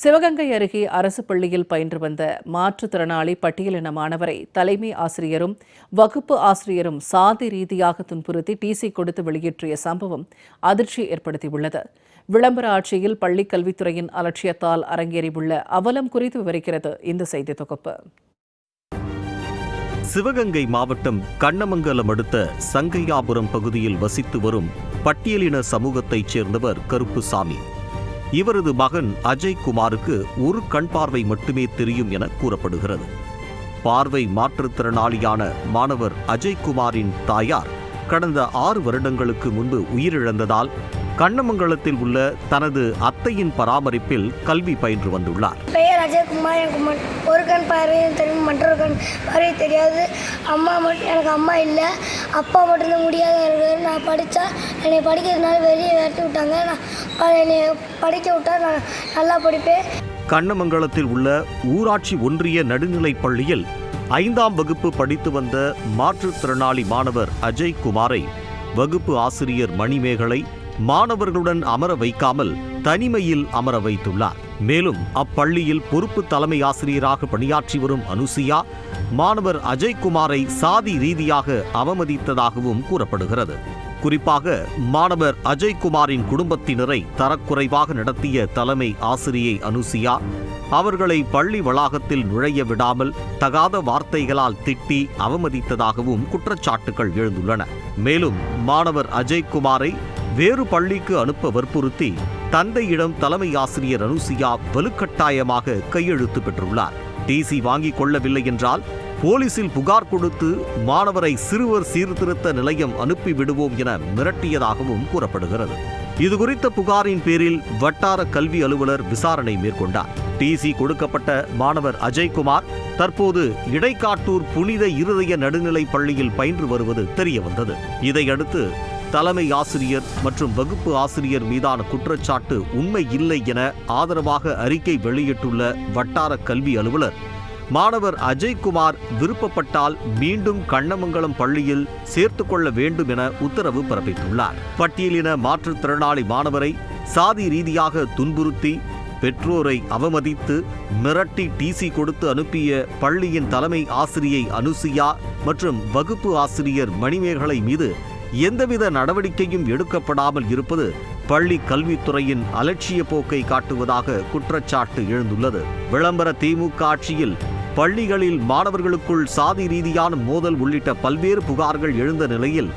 சிவகங்கை அருகே அரசு பள்ளியில் பயின்று வந்த மாற்றுத்திறனாளி பட்டியலின மாணவரை தலைமை ஆசிரியரும் வகுப்பு ஆசிரியரும் சாதி ரீதியாக துன்புறுத்தி டிசி கொடுத்து வெளியேற்றிய சம்பவம் அதிர்ச்சி ஏற்படுத்தியுள்ளது. விளம்பர ஆட்சியில் பள்ளிக் கல்வித்துறையின் அலட்சியத்தால் அரங்கேறியுள்ள அவலம் குறித்து விவரிக்கிறது இந்த செய்தி தொகுப்பு. சிவகங்கை மாவட்டம் கண்ணமங்கலம் அடுத்த சங்கையாபுரம் பகுதியில் வசித்து வரும் பட்டியலின சமூகத்தைச் சேர்ந்தவர் கருப்புசாமி. இவரது மகன் அஜய்குமாருக்கு ஒரு கண் பார்வை மட்டுமே தெரியும் என கூறப்படுகிறது. பார்வை மாற்றுத்திறனாளியான மாணவர் அஜய்குமாரின் தாயார் கடந்த 6 வருடங்களுக்கு முன்பு உயிரிழந்ததால் கண்ணமங்கலத்தில் உள்ள தனது அத்தையின் பராமரிப்பில் கல்வி பயின்று வந்துள்ளார். பெயர் அஜய்குமார். எனக்கு ஒரு கண் பார்வையும் தெரியும், மற்றொரு கண் பார்வை தெரியாது. எனக்கு அம்மா இல்லை, அப்பா மட்டும்தான் முடியாத இருக்காரு. நான் படித்தா என்னை படிக்கிறதுனால வெளியே விரட்டி விட்டாங்க. என்னை படிக்க விட்டா நான் நல்லா படிப்பேன். கண்ணமங்கலத்தில் உள்ள ஊராட்சி ஒன்றிய நடுநிலைப் பள்ளியில் 5ஆம் வகுப்பு படித்து வந்த மாற்றுத்திறனாளி மாணவர் அஜய்குமாரை வகுப்பு ஆசிரியர் மணிமேகலை மாணவர்களுடன் அமர வைக்காமல் தனிமையில் அமர வைத்துள்ளார். மேலும் அப்பள்ளியில் பொறுப்பு தலைமை ஆசிரியராக பணியாற்றி வரும் அனுசியா மாணவர் அஜய்குமாரை சாதி ரீதியாக அவமதித்ததாகவும் கூறப்படுகிறது. குறிப்பாக மாணவர் அஜய்குமாரின் குடும்பத்தினரை தரக்குறைவாக நடத்திய தலைமை ஆசிரியை அனுசியா அவர்களை பள்ளி வளாகத்தில் நுழைய விடாமல் தகாத வார்த்தைகளால் திட்டி அவமதித்ததாகவும் குற்றச்சாட்டுகள் எழுந்துள்ளன. மேலும் மாணவர் அஜய்குமாரை வேறு பள்ளிக்கு அனுப்ப வற்புறுத்தி தந்தையிடம் தலைமை ஆசிரியர் அனுசியா வலுக்கட்டாயமாக கையெழுத்து பெற்றுள்ளார். டிசி வாங்கிக் கொள்ளவில்லை என்றால் போலீசில் புகார் கொடுத்து மாணவரை சிறுவர் சீர்திருத்த நிலையம் அனுப்பி விடுவோம் என மிரட்டியதாகவும் கூறப்படுகிறது. இதுகுறித்த புகாரின் பேரில் வட்டார கல்வி அலுவலர் விசாரணை மேற்கொண்டார். டிசி கொடுக்கப்பட்ட மாணவர் அஜய்குமார் தற்போது இடைக்காட்டூர் புனித இருதய நடுநிலைப் பள்ளியில் பயின்று வருவது தெரியவந்தது. இதையடுத்து தலைமை ஆசிரியர் மற்றும் வகுப்பு ஆசிரியர் மீதான குற்றச்சாட்டு உண்மை இல்லை என ஆதரவாக அறிக்கை வெளியிட்டுள்ள வட்டார கல்வி அலுவலர் மாணவர் அஜய்குமார் விருப்பப்பட்டால் மீண்டும் கண்ணமங்கலம் பள்ளியில் சேர்த்துக்கொள்ள வேண்டும் என உத்தரவு பிறப்பித்துள்ளார். பட்டியலின மாற்றுத்திறனாளி மாணவரை சாதி ரீதியாக துன்புறுத்தி பெற்றோரை அவமதித்து மிரட்டி டிசி கொடுத்து அனுப்பிய பள்ளியின் தலைமை ஆசிரியை அனுசியா மற்றும் வகுப்பு ஆசிரியர் மணிமேகலை மீது எந்தவித நடவடிக்கையும் எடுக்கப்படாமல் இருப்பது பள்ளி கல்வித்துறையின் அலட்சிய போக்கை காட்டுவதாக குற்றச்சாட்டு எழுந்துள்ளது. விளம்பர திமுக ஆட்சியில் பள்ளிகளில் மாணவர்களுக்குள் சாதி ரீதியான மோதல் உள்ளிட்ட பல்வேறு புகார்கள் எழுந்த நிலையில்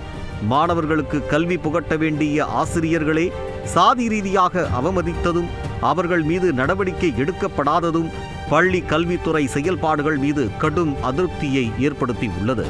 மாணவர்களுக்கு கல்வி புகட்ட வேண்டிய ஆசிரியர்களே சாதி ரீதியாக அவமதித்ததும் அவர்கள் மீது நடவடிக்கை எடுக்கப்படாததும் பள்ளி கல்வித்துறை செயல்பாடுகள் மீது கடும் அதிருப்தியை ஏற்படுத்தியுள்ளது.